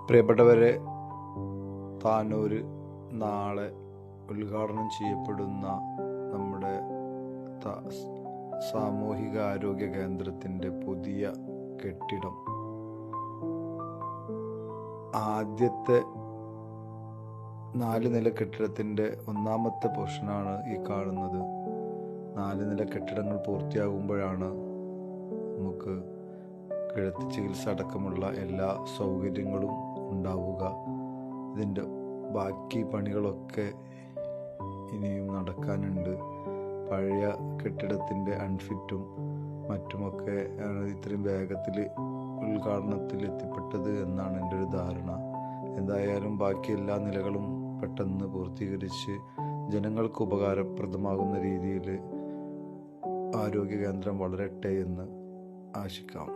പ്രിയപ്പെട്ടവരെ, താനൂർ നാളെ ഉദ്ഘാടനം ചെയ്യപ്പെടുന്ന നമ്മുടെ സാമൂഹിക ആരോഗ്യ കേന്ദ്രത്തിൻ്റെ പുതിയ കെട്ടിടം ആദ്യത്തെ 4 നില കെട്ടിടത്തിൻ്റെ ഒന്നാമത്തെ പോർഷനാണ് ഈ കാണുന്നത്. 4 നില കെട്ടിടങ്ങൾ പൂർത്തിയാകുമ്പോഴാണ് നമുക്ക് കിഴത്തി ചികിത്സ അടക്കമുള്ള എല്ലാ സൗകര്യങ്ങളും ഉണ്ടാവുക. ഇതിൻ്റെ ബാക്കി പണികളൊക്കെ ഇനിയും നടക്കാനുണ്ട്. പഴയ കെട്ടിടത്തിൻ്റെ അൺഫിറ്റും മറ്റുമൊക്കെ ആണ് ഇത്രയും വേഗത്തിൽ ഉദ്ഘാടനത്തിൽ എത്തിപ്പെട്ടത് എന്നാണ് എൻ്റെ ഒരു ധാരണ. എന്തായാലും ബാക്കി എല്ലാ നിലകളും പെട്ടെന്ന് പൂർത്തീകരിച്ച് ജനങ്ങൾക്ക് ഉപകാരപ്രദമാകുന്ന രീതിയിൽ ആരോഗ്യ കേന്ദ്രം വളരട്ടെ എന്ന് ആശിക്കാം.